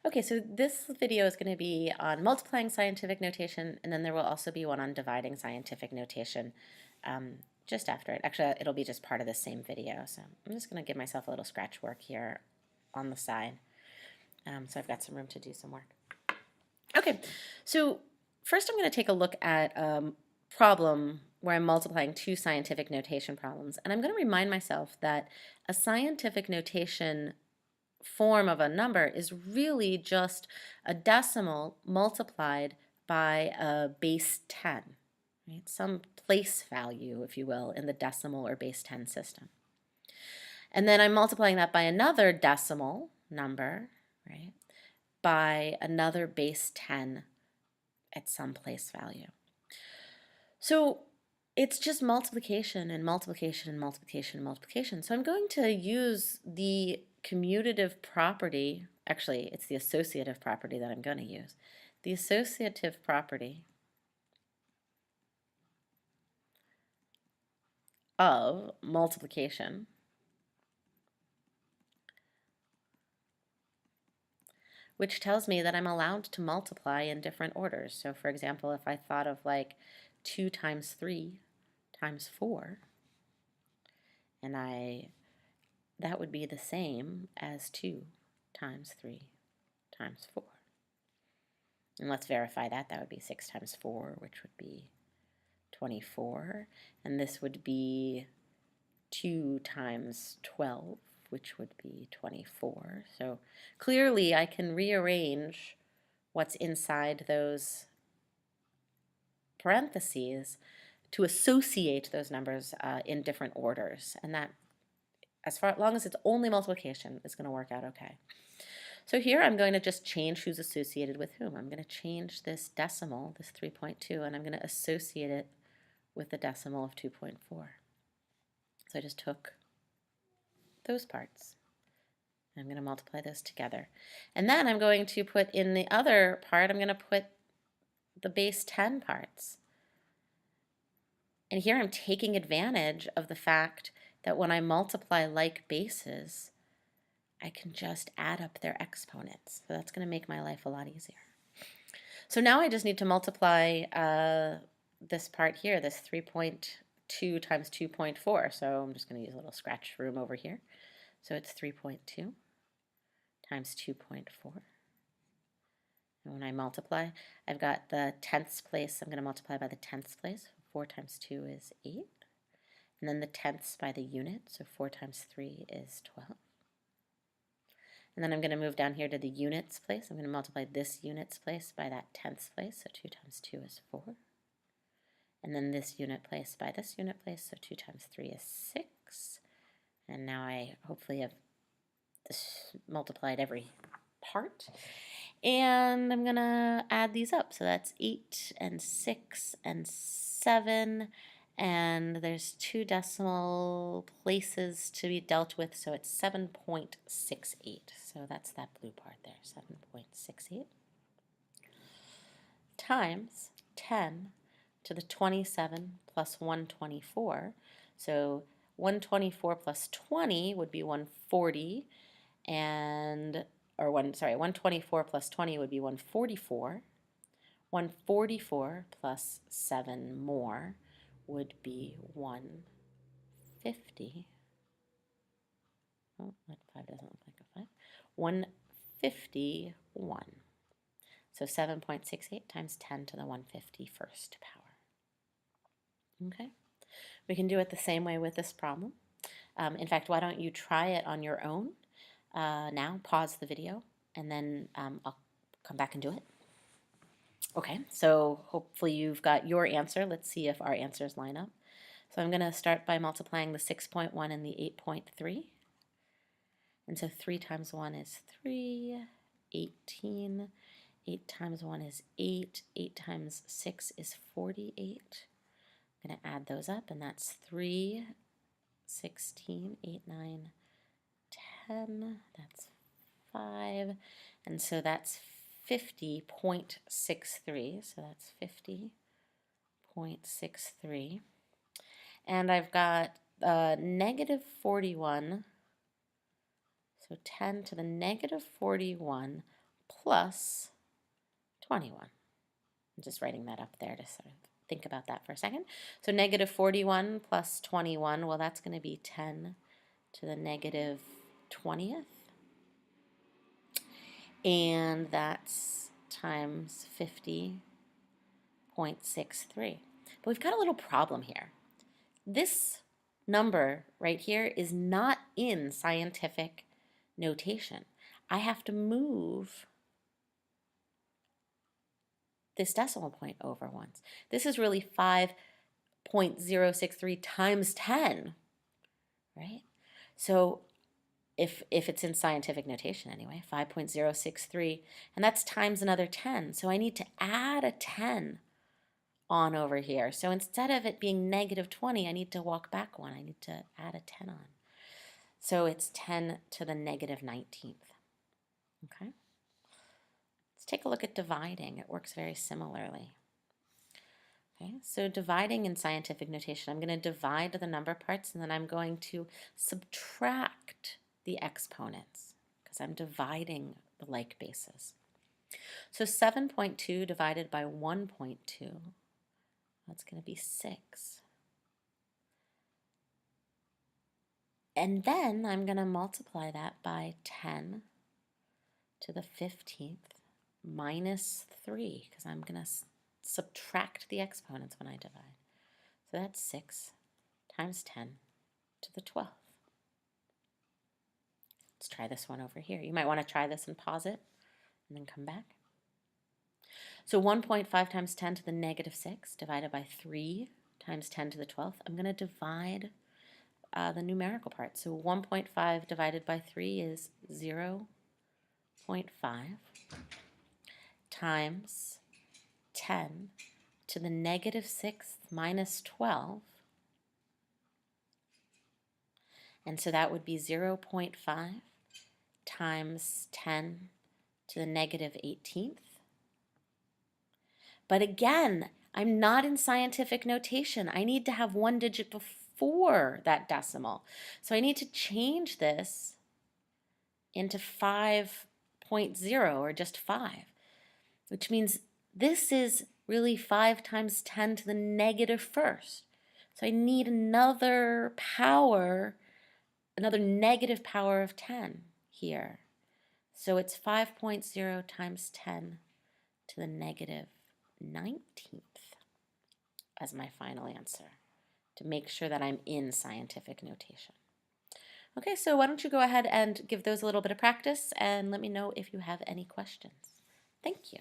Okay, so this video is going to be on multiplying scientific notation, and then there will also be one on dividing scientific notation just after it. Actually, it'll be just part of the same video, so I'm just going to give myself a little scratch work here on the side. So I've got some room to do some work. Okay, so first I'm going to take a look at a problem where I'm multiplying two scientific notation problems, and I'm going to remind myself that a scientific notation form of a number is really just a decimal multiplied by a base 10, right? Some place value, if you will, in the decimal or base 10 system. And then I'm multiplying that by another decimal number, right, by another base 10 at some place value. So it's just multiplication and multiplication and multiplication and multiplication. So I'm going to use the commutative property, actually it's the associative property that I'm going to use. The associative property of multiplication which tells me that I'm allowed to multiply in different orders. So for example, if I thought of like 2 times 3 times 4, and that would be the same as 2 times 3 times 4. And let's verify that. That would be 6 times 4, which would be 24. And this would be 2 times 12, which would be 24. So clearly I can rearrange what's inside those parentheses to associate those numbers in different orders. And that, as long as it's only multiplication, is going to work out okay. So here I'm going to just change who's associated with whom. I'm going to change this decimal, this 3.2, and I'm going to associate it with the decimal of 2.4. So I just took those parts. I'm going to multiply those together. And then I'm going to put in the other part, I'm going to put the base 10 parts. And here I'm taking advantage of the fact that when I multiply like bases, I can just add up their exponents. So that's going to make my life a lot easier. So now I just need to multiply this part here, this 3.2 times 2.4. So I'm just going to use a little scratch room over here. So it's 3.2 times 2.4. And when I multiply, I've got the tenths place. I'm going to multiply by the tenths place. 4 times 2 is 8. And then the tenths by the unit. So 4 times 3 is 12. And then I'm going to move down here to the units place. I'm going to multiply this units place by that tenths place. So 2 times 2 is 4. And then this unit place by this unit place. So 2 times 3 is 6. And now I hopefully have this multiplied every part. And I'm going to add these up. So that's 8 and 6 and 7. And there's 2 decimal places to be dealt with, so it's 7.68. So that's that blue part there, 7.68 times 10 to the 27 plus 124. So 124 plus 20 would be 140, and 124 plus 20 would be 144. 144 plus 7 more would be 150. Oh, that 5 doesn't look like a 5. 151. So 7.68 times 10 to the 151st power. Okay, we can do it the same way with this problem. In fact, why don't you try it on your own now, pause the video, and then I'll come back and do it. Okay, so hopefully you've got your answer. Let's see if our answers line up. So I'm going to start by multiplying the 6.1 and the 8.3. And so 3 times 1 is 3, 18. 8 times 1 is 8. 8 times 6 is 48. I'm going to add those up, and that's 3, 16, 8, 9, 10. That's 5. And so that's 50.63. So that's 50.63. And I've got negative 41. So 10 to the negative 41 plus 21. I'm just writing that up there to sort of think about that for a second. So negative 41 plus 21, well, that's going to be 10 to the negative 20th. And that's times 50.63. But we've got a little problem here. This number right here is not in scientific notation. I have to move this decimal point over once. This is really 5.063 times 10, right? So if it's in scientific notation anyway, 5.063, and that's times another 10. So I need to add a 10 on over here. So instead of it being negative 20, I need to walk back one. I need to add a 10 on. So it's 10 to the negative 19th. Okay? Let's take a look at dividing. It works very similarly. Okay, so dividing in scientific notation, I'm going to divide the number parts and then I'm going to subtract the exponents because I'm dividing the like bases. So 7.2 divided by 1.2, that's going to be 6. And then I'm going to multiply that by 10 to the 15th minus 3 because I'm going to subtract the exponents when I divide. So that's 6 times 10 to the 12th. Let's try this one over here. You might want to try this and pause it and then come back. So 1.5 times 10 to the negative 6 divided by 3 times 10 to the 12th. I'm going to divide the numerical part. So 1.5 divided by 3 is 0.5 times 10 to the negative 6th minus 12. And so that would be 0.5 times 10 to the negative 18th. But again, I'm not in scientific notation. I need to have one digit before that decimal. So I need to change this into 5.0 or just 5, which means this is really 5 times 10 to the negative first. So I need another power, another negative power of 10 here. So it's 5.0 times 10 to the negative 19th as my final answer to make sure that I'm in scientific notation. Okay, so why don't you go ahead and give those a little bit of practice and let me know if you have any questions. Thank you.